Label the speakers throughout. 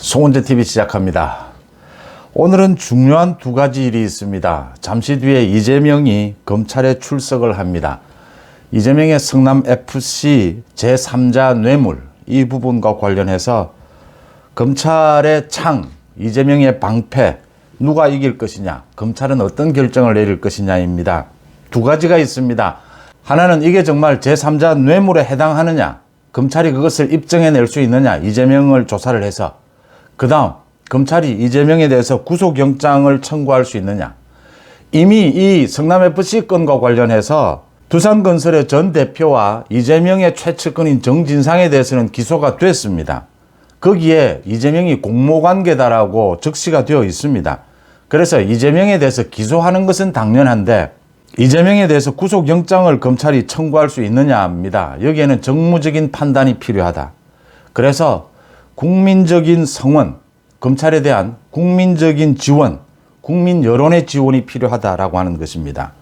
Speaker 1: 송원재TV 시작합니다. 오늘은 중요한 두 가지 일이 있습니다. 잠시 뒤에 이재명이 검찰에 출석을 합니다. 이재명의 성남FC 제3자 뇌물 이 부분과 관련해서 검찰의 창, 이재명의 방패 누가 이길 것이냐, 검찰은 어떤 결정을 내릴 것이냐입니다. 두 가지가 있습니다. 하나는 이게 정말 제3자 뇌물에 해당하느냐, 검찰이 그것을 입증해낼 수 있느냐, 이재명을 조사를 해서. 그 다음 검찰이 이재명에 대해서 구속영장을 청구할 수 있느냐. 이미 이 성남FC 건과 관련해서 두산건설의 전 대표와 이재명의 최측근인 정진상에 대해서는 기소가 됐습니다. 거기에 이재명이 공모관계다라고 적시가 되어 있습니다. 그래서 이재명에 대해서 기소하는 것은 당연한데 이재명에 대해서 구속영장을 검찰이 청구할 수 있느냐 합니다. 여기에는 정무적인 판단이 필요하다. 그래서 국민적인 성원, 검찰에 대한 국민적인 지원, 국민 여론의 지원이 필요하다라고 하는 것입니다.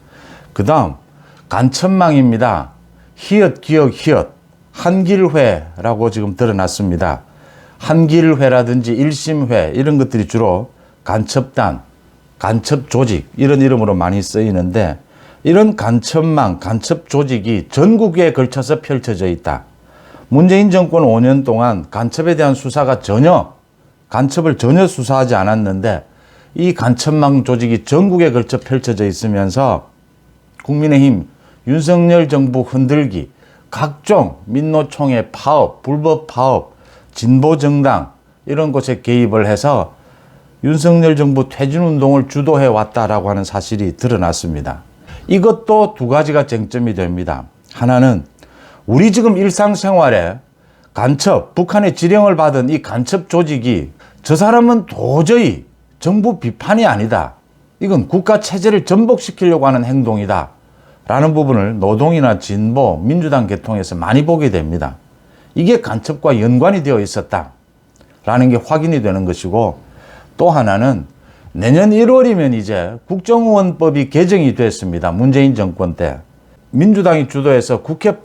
Speaker 1: 그 다음 간첩망입니다. 히읗, 기억, 히읗, 한길회라고 지금 드러났습니다. 한길회라든지 일심회 이런 것들이 주로 간첩단, 간첩조직 이런 이름으로 많이 쓰이는데 이런 간첩망, 간첩조직이 전국에 걸쳐서 펼쳐져 있다. 문재인 정권 5년 동안 간첩에 대한 수사가 간첩을 전혀 수사하지 않았는데 이 간첩망 조직이 전국에 걸쳐 펼쳐져 있으면서 국민의힘 윤석열 정부 흔들기, 각종 민노총의 파업, 불법 파업, 진보정당 이런 곳에 개입을 해서 윤석열 정부 퇴진운동을 주도해 왔다라고 하는 사실이 드러났습니다. 이것도 두 가지가 쟁점이 됩니다. 하나는 우리 지금 일상생활에 간첩, 북한의 지령을 받은 이 간첩 조직이 저 사람은 도저히 정부 비판이 아니다. 이건 국가 체제를 전복시키려고 하는 행동이다. 라는 부분을 노동이나 진보, 민주당 계통에서 많이 보게 됩니다. 이게 간첩과 연관이 되어 있었다. 라는 게 확인이 되는 것이고 또 하나는 내년 1월이면 이제 국정원법이 개정이 됐습니다. 문재인 정권 때. 민주당이 주도해서 국회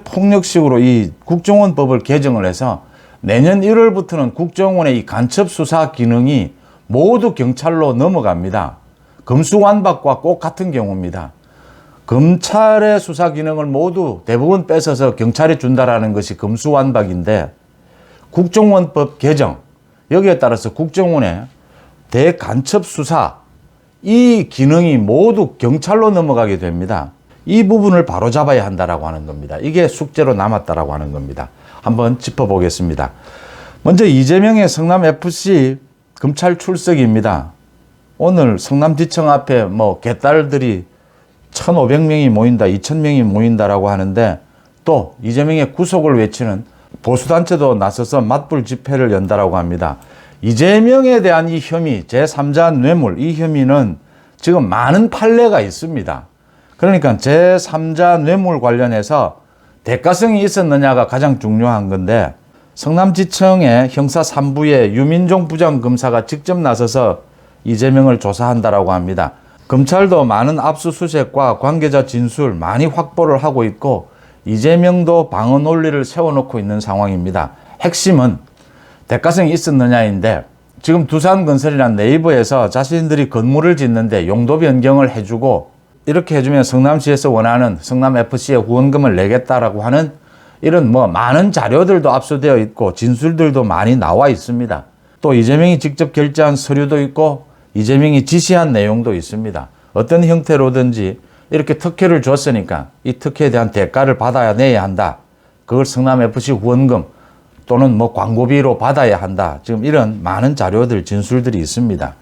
Speaker 1: 폭력식으로 이 국정원법을 개정을 해서 내년 1월부터는 국정원의 이 간첩 수사 기능이 모두 경찰로 넘어갑니다. 검수완박과 꼭 같은 경우입니다. 검찰의 수사 기능을 모두 대부분 뺏어서 경찰에 준다라는 것이 검수완박인데 국정원법 개정, 여기에 따라서 국정원의 대간첩 수사 이 기능이 모두 경찰로 넘어가게 됩니다. 이 부분을 바로잡아야 한다라고 하는 겁니다. 이게 숙제로 남았다라고 하는 겁니다. 한번 짚어보겠습니다. 먼저 이재명의 성남FC 검찰 출석입니다. 오늘 성남지청 앞에 개딸들이 1,500명이 모인다, 2,000명이 모인다라고 하는데 또 이재명의 구속을 외치는 보수단체도 나서서 맞불 집회를 연다라고 합니다. 이재명에 대한 이 혐의, 제3자 뇌물, 이 혐의는 지금 많은 판례가 있습니다. 그러니까 제3자 뇌물 관련해서 대가성이 있었느냐가 가장 중요한 건데 성남지청의 형사 3부의 유민종 부장검사가 직접 나서서 이재명을 조사한다라고 합니다. 검찰도 많은 압수수색과 관계자 진술 많이 확보를 하고 있고 이재명도 방어 논리를 세워놓고 있는 상황입니다. 핵심은 대가성이 있었느냐인데 지금 두산건설이란 네이버에서 자신들이 건물을 짓는데 용도 변경을 해주고 이렇게 해주면 성남시에서 원하는 성남FC의 후원금을 내겠다라고 하는 이런 많은 자료들도 압수되어 있고 진술들도 많이 나와 있습니다. 또 이재명이 직접 결제한 서류도 있고 이재명이 지시한 내용도 있습니다. 어떤 형태로든지 이렇게 특혜를 줬으니까 이 특혜에 대한 대가를 받아야 내야 한다. 그걸 성남FC 후원금 또는 광고비로 받아야 한다. 지금 이런 많은 자료들, 진술들이 있습니다.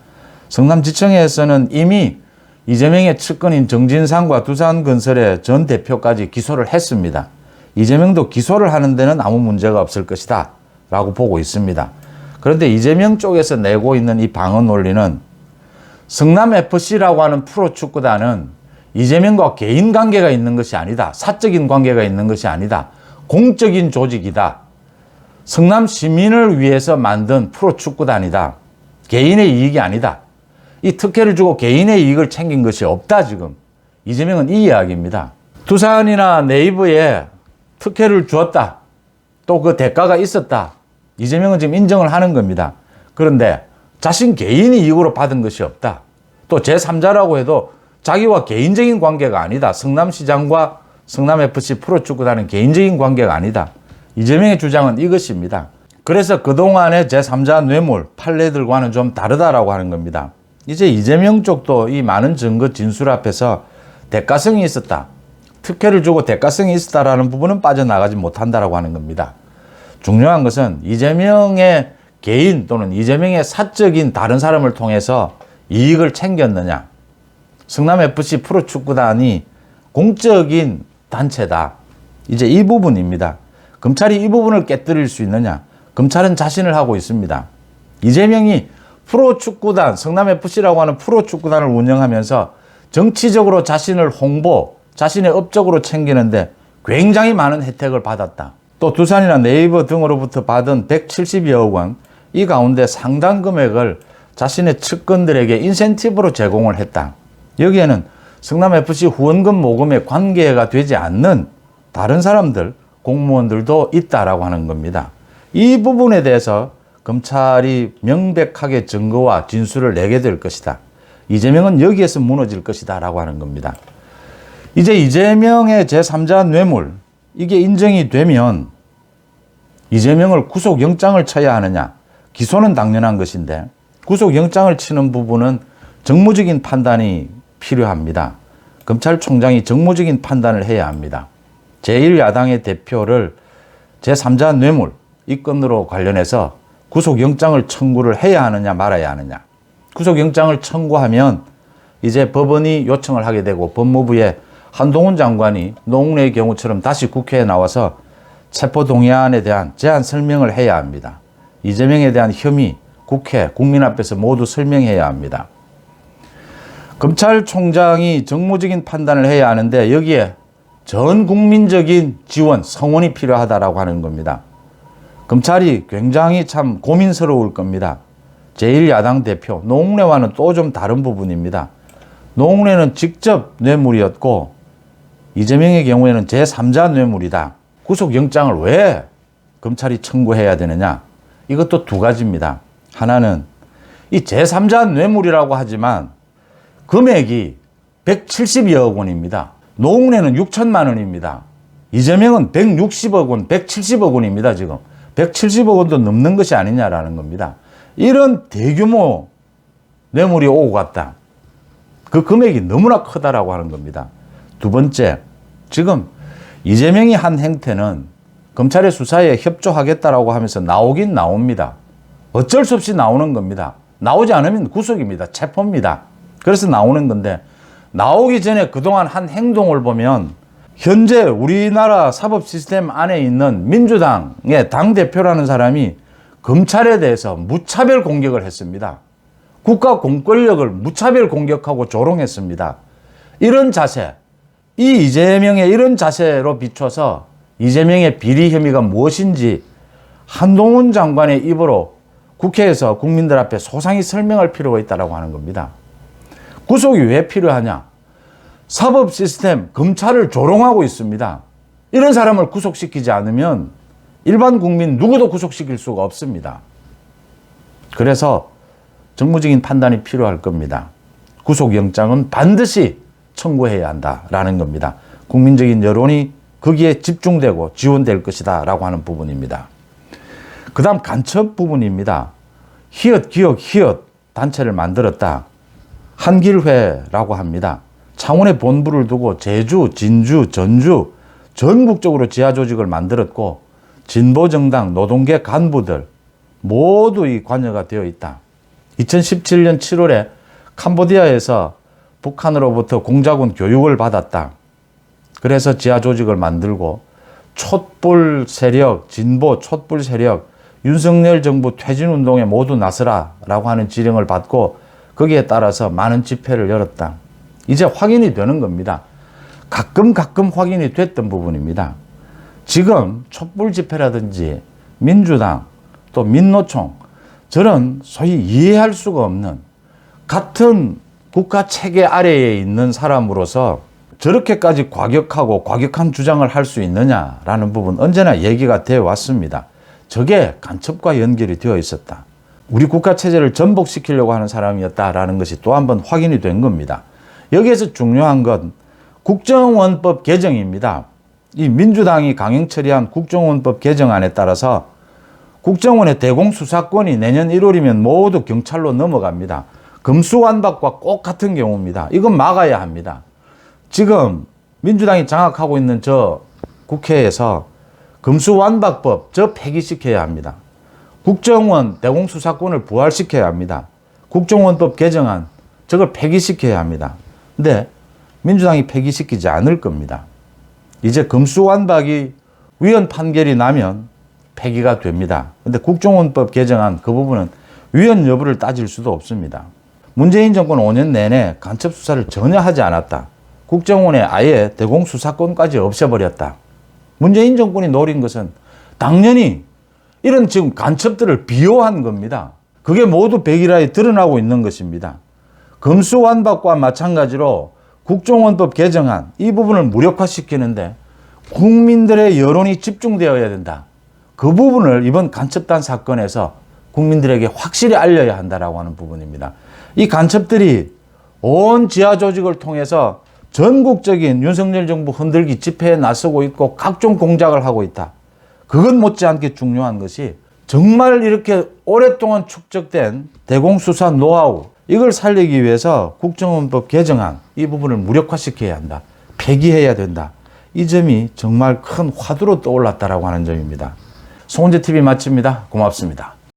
Speaker 1: 성남지청에서는 이미 이재명의 측근인 정진상과 두산건설의 전 대표까지 기소를 했습니다. 이재명도 기소를 하는 데는 아무 문제가 없을 것이다 라고 보고 있습니다. 그런데 이재명 쪽에서 내고 있는 이 방어 논리는 성남FC라고 하는 프로축구단은 이재명과 개인 관계가 있는 것이 아니다. 사적인 관계가 있는 것이 아니다. 공적인 조직이다. 성남 시민을 위해서 만든 프로축구단이다. 개인의 이익이 아니다. 이 특혜를 주고 개인의 이익을 챙긴 것이 없다 지금. 이재명은 이 이야기입니다. 두산이나 네이버에 특혜를 주었다. 또 그 대가가 있었다. 이재명은 지금 인정을 하는 겁니다. 그런데 자신 개인이 이익으로 받은 것이 없다. 또 제3자라고 해도 자기와 개인적인 관계가 아니다. 성남시장과 성남FC 프로축구단은 개인적인 관계가 아니다. 이재명의 주장은 이것입니다. 그래서 그동안의 제3자 뇌물 판례들과는 좀 다르다라고 하는 겁니다. 이제 이재명 쪽도 이 많은 증거 진술 앞에서 대가성이 있었다. 특혜를 주고 대가성이 있었다라는 부분은 빠져나가지 못한다라고 하는 겁니다. 중요한 것은 이재명의 개인 또는 이재명의 사적인 다른 사람을 통해서 이익을 챙겼느냐. 성남FC 프로축구단이 공적인 단체다. 이제 이 부분입니다. 검찰이 이 부분을 깨뜨릴 수 있느냐. 검찰은 자신을 하고 있습니다. 이재명이 프로축구단, 성남FC라고 하는 프로축구단을 운영하면서 정치적으로 자신을 홍보, 자신의 업적으로 챙기는데 굉장히 많은 혜택을 받았다. 또 두산이나 네이버 등으로부터 받은 170여억 원, 이 가운데 상당 금액을 자신의 측근들에게 인센티브로 제공을 했다. 여기에는 성남FC 후원금 모금에 관계가 되지 않는 다른 사람들, 공무원들도 있다라고 하는 겁니다. 이 부분에 대해서 검찰이 명백하게 증거와 진술을 내게 될 것이다. 이재명은 여기에서 무너질 것이다 라고 하는 겁니다. 이제 이재명의 제3자 뇌물, 이게 인정이 되면 이재명을 구속영장을 쳐야 하느냐. 기소는 당연한 것인데 구속영장을 치는 부분은 정무적인 판단이 필요합니다. 검찰총장이 정무적인 판단을 해야 합니다. 제1야당의 대표를 제3자 뇌물, 이 건으로 관련해서 구속영장을 청구를 해야 하느냐 말아야 하느냐. 구속영장을 청구하면 이제 법원이 요청을 하게 되고 법무부의 한동훈 장관이 노웅래의 경우처럼 다시 국회에 나와서 체포동의안에 대한 제안 설명을 해야 합니다. 이재명에 대한 혐의, 국회, 국민 앞에서 모두 설명해야 합니다. 검찰총장이 정무적인 판단을 해야 하는데 여기에 전 국민적인 지원, 성원이 필요하다라고 하는 겁니다. 검찰이 굉장히 참 고민스러울 겁니다. 제1야당 대표 노웅래와는 또 좀 다른 부분입니다. 노웅래는 직접 뇌물이었고 이재명의 경우에는 제3자 뇌물이다. 구속영장을 왜 검찰이 청구해야 되느냐? 이것도 두 가지입니다. 하나는 이 제3자 뇌물이라고 하지만 금액이 170여억 원입니다. 노웅래는 6천만 원입니다. 이재명은 160억 원, 170억 원입니다. 지금 170억 원도 넘는 것이 아니냐라는 겁니다. 이런 대규모 뇌물이 오고 갔다. 그 금액이 너무나 크다라고 하는 겁니다. 두 번째, 지금 이재명이 한 행태는 검찰의 수사에 협조하겠다라고 하면서 나오긴 나옵니다. 어쩔 수 없이 나오는 겁니다. 나오지 않으면 구속입니다. 체포입니다. 그래서 나오는 건데 나오기 전에 그동안 한 행동을 보면 현재 우리나라 사법 시스템 안에 있는 민주당의 당대표라는 사람이 검찰에 대해서 무차별 공격을 했습니다. 국가 공권력을 무차별 공격하고 조롱했습니다. 이런 자세, 이 이재명의 이런 자세로 비춰서 이재명의 비리 혐의가 무엇인지 한동훈 장관의 입으로 국회에서 국민들 앞에 소상히 설명할 필요가 있다고 하는 겁니다. 구속이 왜 필요하냐? 사법 시스템, 검찰을 조롱하고 있습니다. 이런 사람을 구속시키지 않으면 일반 국민 누구도 구속시킬 수가 없습니다. 그래서 정무적인 판단이 필요할 겁니다. 구속영장은 반드시 청구해야 한다라는 겁니다. 국민적인 여론이 거기에 집중되고 지원될 것이다 라고 하는 부분입니다. 그 다음 간첩 부분입니다. 히읗, 기억, 히읗 단체를 만들었다. 한길회라고 합니다. 창원에 본부를 두고 제주, 진주, 전주 전국적으로 지하조직을 만들었고 진보정당, 노동계 간부들 모두 이 관여가 되어 있다. 2017년 7월에 캄보디아에서 북한으로부터 공작원 교육을 받았다. 그래서 지하조직을 만들고 촛불 세력, 진보 촛불 세력, 윤석열 정부 퇴진운동에 모두 나서라라고 하는 지령을 받고 거기에 따라서 많은 집회를 열었다. 이제 확인이 되는 겁니다. 가끔 확인이 됐던 부분입니다. 지금 촛불 집회라든지 민주당 또 민노총 저런 소위 이해할 수가 없는 같은 국가 체계 아래에 있는 사람으로서 저렇게까지 과격하고 과격한 주장을 할 수 있느냐라는 부분 언제나 얘기가 되어 왔습니다. 저게 간첩과 연결이 되어 있었다. 우리 국가 체제를 전복시키려고 하는 사람이었다라는 것이 또 한 번 확인이 된 겁니다. 여기에서 중요한 건 국정원법 개정입니다. 이 민주당이 강행 처리한 국정원법 개정안에 따라서 국정원의 대공수사권이 내년 1월이면 모두 경찰로 넘어갑니다. 금수완박과 꼭 같은 경우입니다. 이건 막아야 합니다. 지금 민주당이 장악하고 있는 저 국회에서 금수완박법 저 폐기시켜야 합니다. 국정원 대공수사권을 부활시켜야 합니다. 국정원법 개정안 저걸 폐기시켜야 합니다. 근데 민주당이 폐기시키지 않을 겁니다. 이제 금수완박이 위헌 판결이 나면 폐기가 됩니다. 근데 국정원법 개정안 그 부분은 위헌 여부를 따질 수도 없습니다. 문재인 정권 5년 내내 간첩 수사를 전혀 하지 않았다. 국정원에 아예 대공수사권까지 없애버렸다. 문재인 정권이 노린 것은 당연히 이런 지금 간첩들을 비호한 겁니다. 그게 모두 백일화에 드러나고 있는 것입니다. 금수완박과 마찬가지로 국정원법 개정안 이 부분을 무력화시키는데 국민들의 여론이 집중되어야 된다. 그 부분을 이번 간첩단 사건에서 국민들에게 확실히 알려야 한다라고 하는 부분입니다. 이 간첩들이 온 지하 조직을 통해서 전국적인 윤석열 정부 흔들기 집회에 나서고 있고 각종 공작을 하고 있다. 그것 못지않게 중요한 것이 정말 이렇게 오랫동안 축적된 대공수사 노하우 이걸 살리기 위해서 국정원법 개정안 이 부분을 무력화시켜야 한다. 폐기해야 된다. 이 점이 정말 큰 화두로 떠올랐다라고 하는 점입니다. 송은재TV 마칩니다. 고맙습니다.